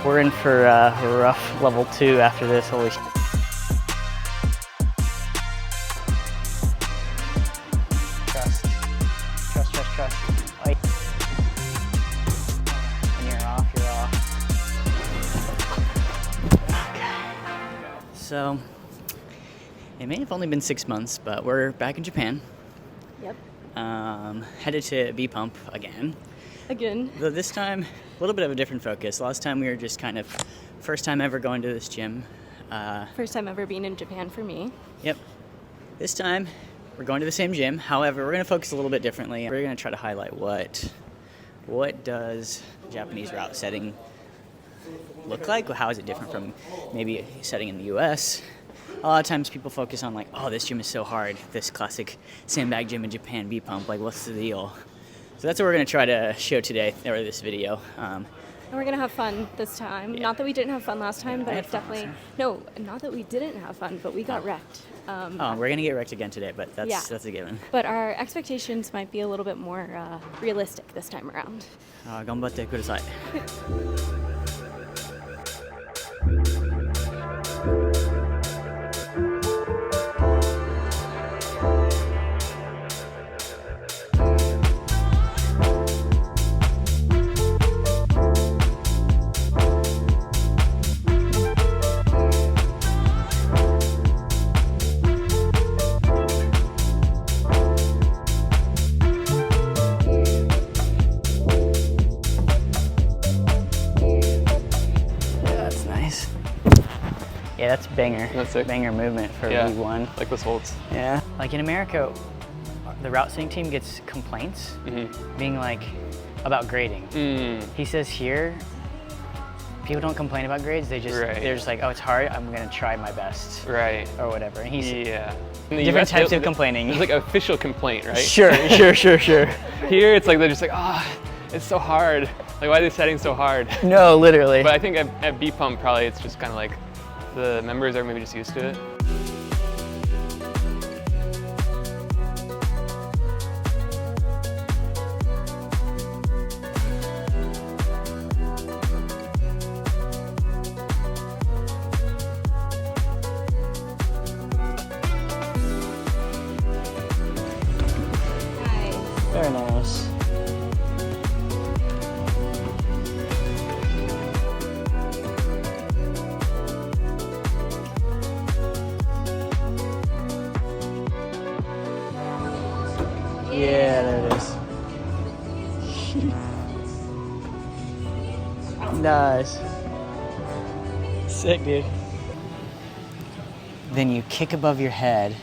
We're in for a rough level 2 after this, holy shit. Trust. When you're off, you're off. Okay. So, it may have only been 6 months, but we're back in Japan. Yep. Headed to B-Pump again. Though this time, a little bit of a different focus. Last time we were just kind of first time ever going to this gym. First time ever being in Japan for me. Yep. This time, we're going to the same gym. However, we're going to focus a little bit differently. We're going to try to highlight what does Japanese route setting look like? How is it different from maybe setting in the US? A lot of times people focus on like, oh, this gym is so hard. This classic sandbag gym in Japan, B-Pump, like what's the deal? So that's what we're going to try to show today, or this video. And we're going to have fun this time. Yeah. Not that we didn't have fun last time, but it's definitely... No, not that we didn't have fun, but we got wrecked. We're going to get wrecked again today, but that's a given. But our expectations might be a little bit more realistic this time around. 頑張ってください。Yeah, that's banger. That's sick. Banger movement for week 1. Like this holds. Yeah. Like in America, the route setting team gets complaints being like about grading. He says here, people don't complain about grades. They just they're just like, oh, it's hard. I'm gonna try my best. Right. Or whatever. And he's different types of complaining. It's like official complaint, right? Sure. Here, it's like they're just like, it's so hard. Like, why are they setting so hard? No, literally. But I think at B-Pump, probably it's just kind of like the members are maybe just used to it. Very nice. Yeah, there it is. Nice. Sick, dude. Then you kick above your head.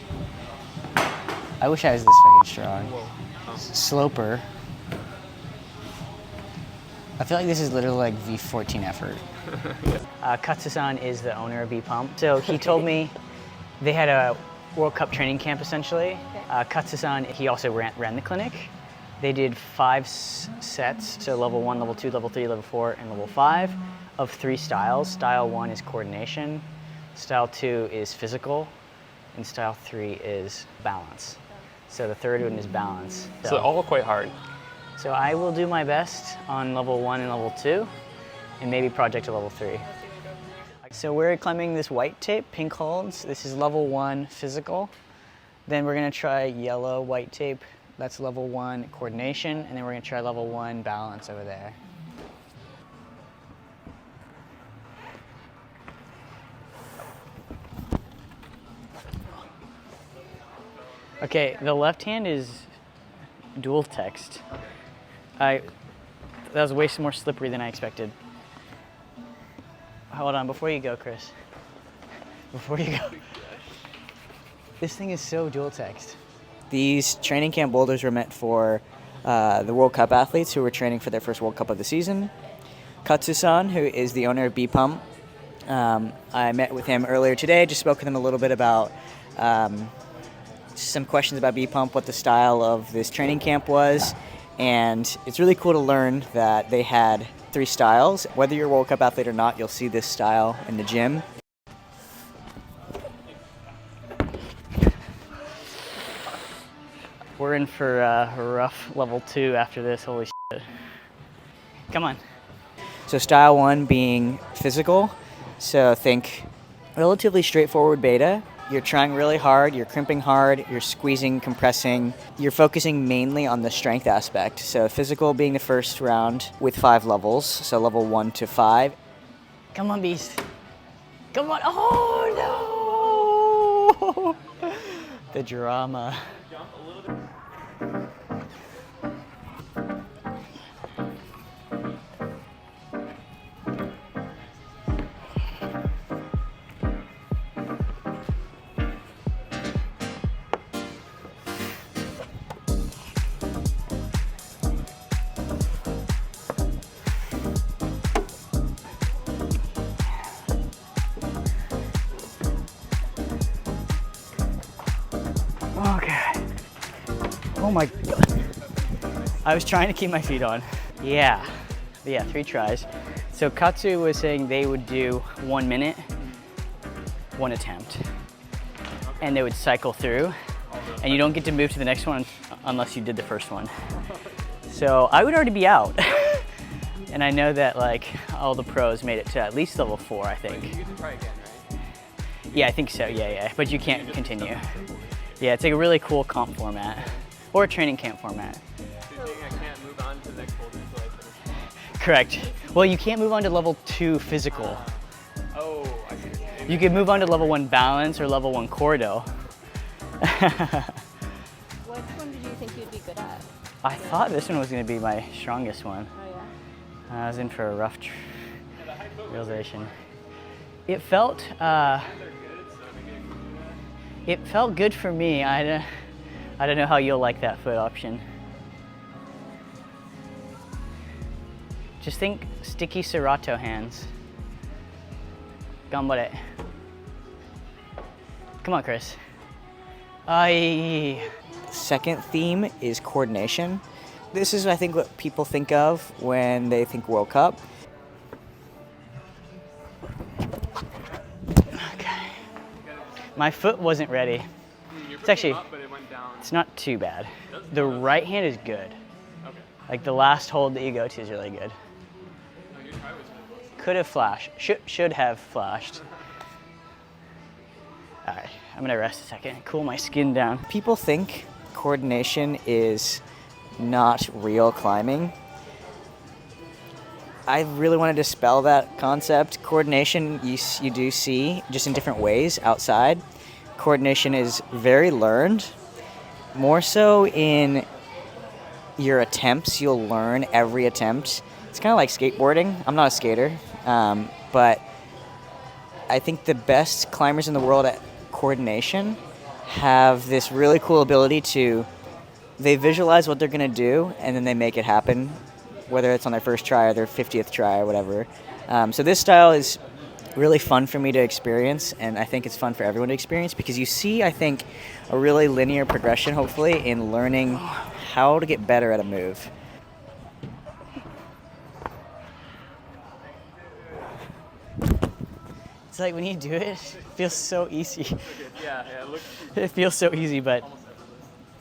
I wish I was this fucking strong. Sloper. I feel like this is literally like V14 effort. Katsu-san is the owner of B-Pump. So he told me they had a World Cup training camp essentially. Katsu-san, he also ran the clinic. They did 5 sets, so level 1, level 2, level 3, level 4, and level 5 of 3 styles. Style 1 is coordination, style 2 is physical, and style 3 is balance. So the third one is balance. So all quite hard. So I will do my best on level 1 and level 2, and maybe project to level 3. So we're climbing this white tape, pink holds. This is level 1 physical. Then we're gonna try yellow white tape. That's level 1 coordination, and then we're gonna try level 1 balance over there. Okay, the left hand is dual text. That was way more slippery than I expected. Hold on, before you go, Chris. Before you go. This thing is so dual text. These training camp boulders were meant for the World Cup athletes who were training for their first World Cup of the season. Katsu-san, who is the owner of B-Pump, I met with him earlier today, just spoke with him a little bit about some questions about B-Pump, what the style of this training camp was, and it's really cool to learn that they had 3 styles. Whether you're a World Cup athlete or not, you'll see this style in the gym. We're in for a rough level 2 after this, holy shit. Come on. So style 1 being physical. So think relatively straightforward beta. You're trying really hard, you're crimping hard, you're squeezing, compressing. You're focusing mainly on the strength aspect. So physical being the first round with 5 levels. So level 1 to 5. Come on, beast. Come on. Oh, no. The drama. Okay. Oh my God. I was trying to keep my feet on. Yeah, 3 tries. So Katsu was saying they would do 1 minute, 1 attempt. And they would cycle through. And you don't get to move to the next one unless you did the first one. So I would already be out. And I know that like all the pros made it to at least level 4, I think. You get to try again, right? Yeah, I think so, yeah. But you can't continue. Yeah, it's like a really cool comp format. Or a training camp format. So you're saying I can't move on to the next boulder until I finish? Correct. Well, you can't move on to level 2 physical. Oh, I see. You could move on to level 1 balance or level 1 corridor. Which one did you think you'd be good at? I thought this one was going to be my strongest one. Oh yeah. I was in for a rough realization. It felt good for me. I don't know how you'll like that foot option. Just think sticky Serato hands. Gambare. Come on, Chris. Aye. Second theme is coordination. This is, I think, what people think of when they think World Cup. Okay. My foot wasn't ready. It's actually, it's not too bad. The right hand is good. Okay. Like the last hold that you go to is really good. No, your try was really close. Could have flashed. Should have flashed. All right, I'm gonna rest a second, cool my skin down. People think coordination is not real climbing. I really want to dispel that concept. Coordination you do see just in different ways outside. Coordination is very learned. More so in your attempts, you'll learn every attempt. It's kind of like skateboarding. I'm not a skater, but I think the best climbers in the world at coordination have this really cool ability to, they visualize what they're going to do and then they make it happen, whether it's on their first try or their 50th try or whatever. So this style is really fun for me to experience, and I think it's fun for everyone to experience because you see, I think, a really linear progression, hopefully, in learning how to get better at a move. It's like when you do it, it feels so easy. Yeah, it looks. It feels so easy, but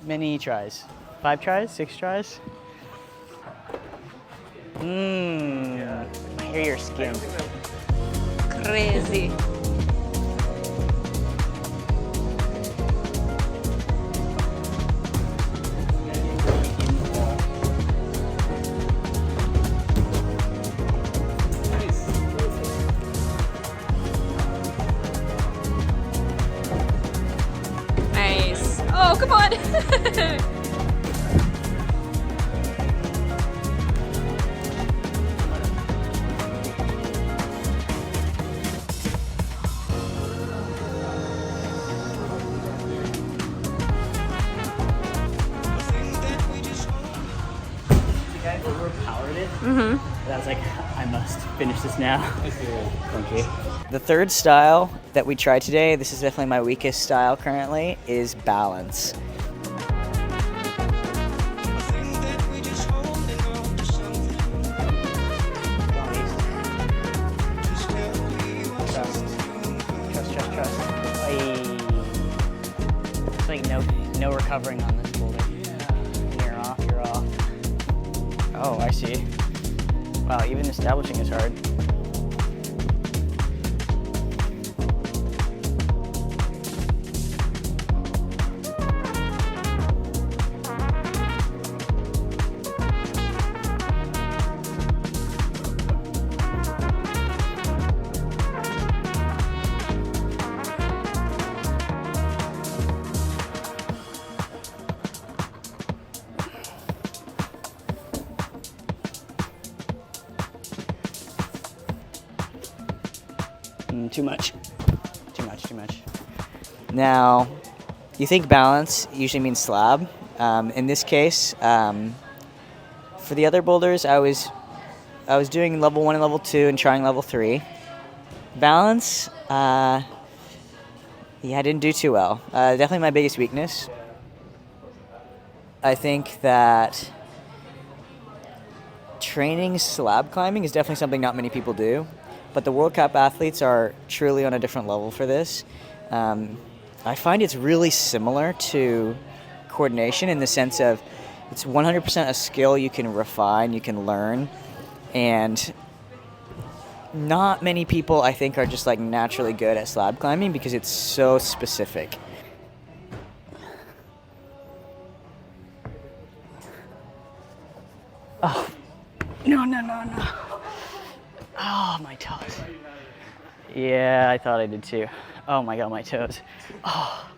many tries. 5 tries? 6 tries? I hear your skin. Crazy. Nice. Oh, come on. Overpowered it. And I was like, I must finish this now. Thank you. The third style that we tried today, this is definitely my weakest style currently, is balance. Trust. It's like no recovering on this boulder. When you're off, you're off. Oh, I see. Wow, even establishing is hard. Too much. Too much, too much. Now, you think balance usually means slab. In this case, for the other boulders, I was doing level 1 and level 2 and trying level 3. Balance, yeah, I didn't do too well. Definitely my biggest weakness. I think that training slab climbing is definitely something not many people do. But the World Cup athletes are truly on a different level for this. I find it's really similar to coordination in the sense of it's 100% a skill you can refine, you can learn, and not many people, I think, are just like naturally good at slab climbing because it's so specific. Oh, no. Oh, my toes. Yeah, I thought I did too. Oh my God, my toes. Oh.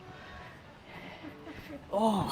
Oh.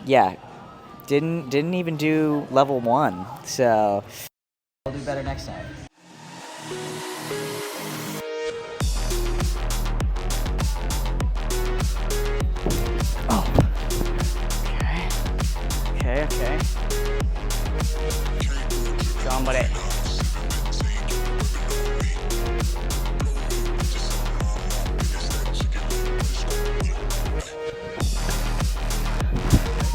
Yeah, didn't even do level 1, so I'll do better next time. Oh, okay. Go on, buddy.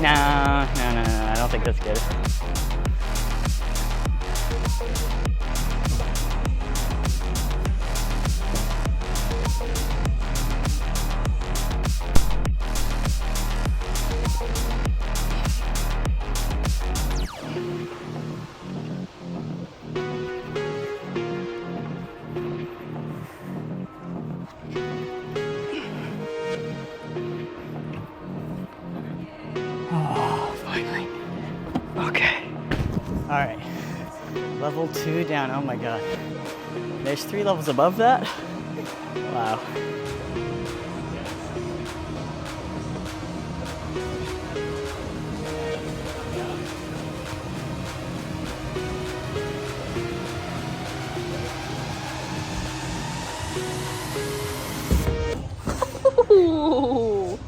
No, I don't think that's good. Okay. All right. Level 2 down. Oh my God. There's 3 levels above that? Wow. Ooh.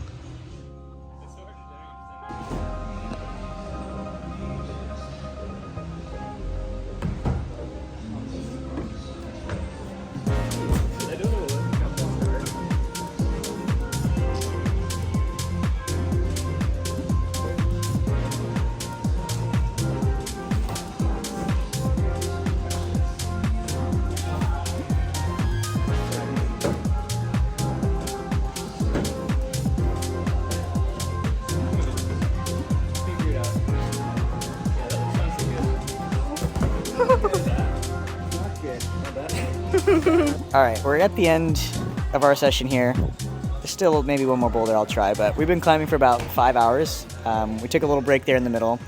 All right, we're at the end of our session here. The still maybe one more boulder I'll try, but we've been climbing for about 5 hours. We took a little break there in the middle.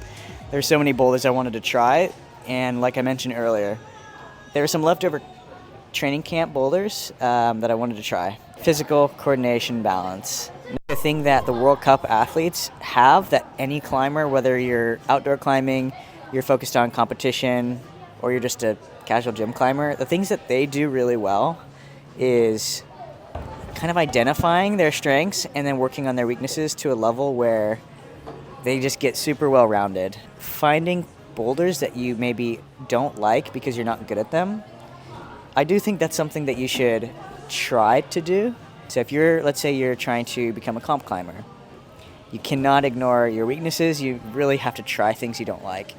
There's so many boulders I wanted to try, and like I mentioned earlier, there were some leftover training camp boulders that I wanted to try. Physical, coordination, balance. The thing that the World Cup athletes have that any climber, whether you're outdoor climbing, you're focused on competition, or you're just a casual gym climber, the things that they do really well is kind of identifying their strengths and then working on their weaknesses to a level where they just get super well-rounded. Finding boulders that you maybe don't like because you're not good at them, I do think that's something that you should try to do. So if let's say you're trying to become a comp climber, you cannot ignore your weaknesses. You really have to try things you don't like.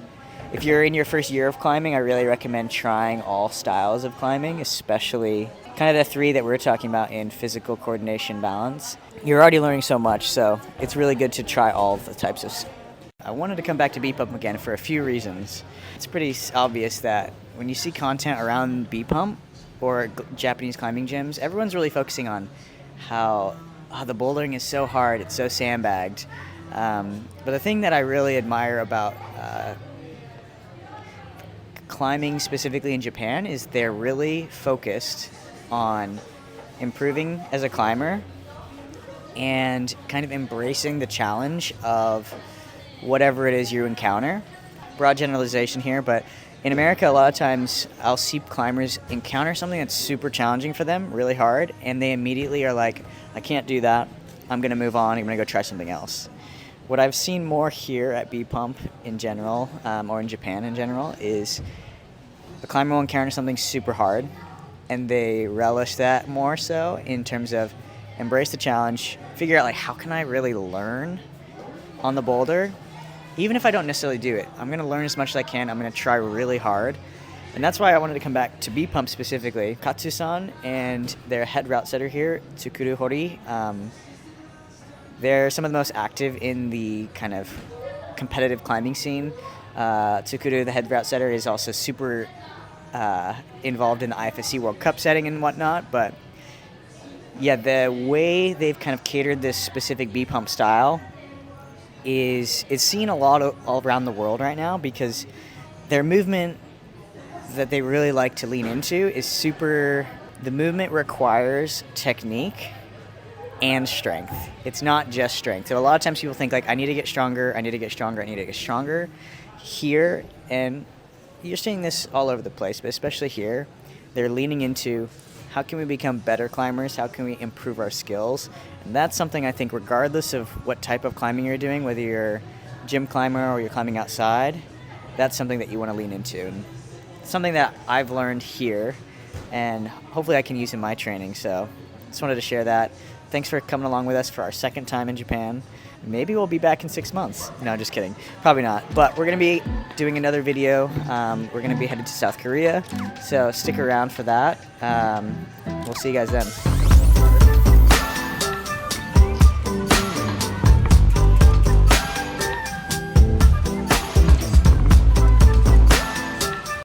If you're in your first year of climbing, I really recommend trying all styles of climbing, especially kind of the 3 that we're talking about in physical, coordination, balance. You're already learning so much, so it's really good to try all of the types of. I wanted to come back to B-Pump again for a few reasons. It's pretty obvious that when you see content around B-Pump or Japanese climbing gyms, everyone's really focusing on how the bouldering is so hard, it's so sandbagged. But the thing that I really admire about climbing specifically in Japan is they're really focused on improving as a climber and kind of embracing the challenge of whatever it is you encounter. Broad generalization here, but in America, a lot of times I'll see climbers encounter something that's super challenging for them, really hard, and they immediately are like, I can't do that, I'm gonna move on, I'm gonna go try something else. What I've seen more here at B-Pump in general, or in Japan in general, is the climber will encounter something super hard, and they relish that more so in terms of embrace the challenge, figure out like how can I really learn on the boulder. Even if I don't necessarily do it, I'm going to learn as much as I can. I'm going to try really hard. And that's why I wanted to come back to B-Pump specifically. Katsu-san and their head route setter here, Tsukuru Hori, they're some of the most active in the kind of competitive climbing scene. Tsukuru, the head route setter, is also super involved in the IFSC World Cup setting and whatnot. But yeah, the way they've kind of catered this specific B-Pump style is it's seen a lot all around the world right now because their movement that they really like to lean into is the movement requires technique and strength. It's not just strength. So a lot of times people think like, I need to get stronger, I need to get stronger, I need to get stronger. Here, and you're seeing this all over the place, but especially here, they're leaning into how can we become better climbers? How can we improve our skills? And that's something I think regardless of what type of climbing you're doing, whether you're a gym climber or you're climbing outside, that's something that you want to lean into. And it's something that I've learned here, and hopefully I can use in my training. So just wanted to share that. Thanks for coming along with us for our second time in Japan. Maybe we'll be back in 6 months. No, just kidding. Probably not. But we're going to be doing another video. We're going to be headed to South Korea. So stick around for that. We'll see you guys then.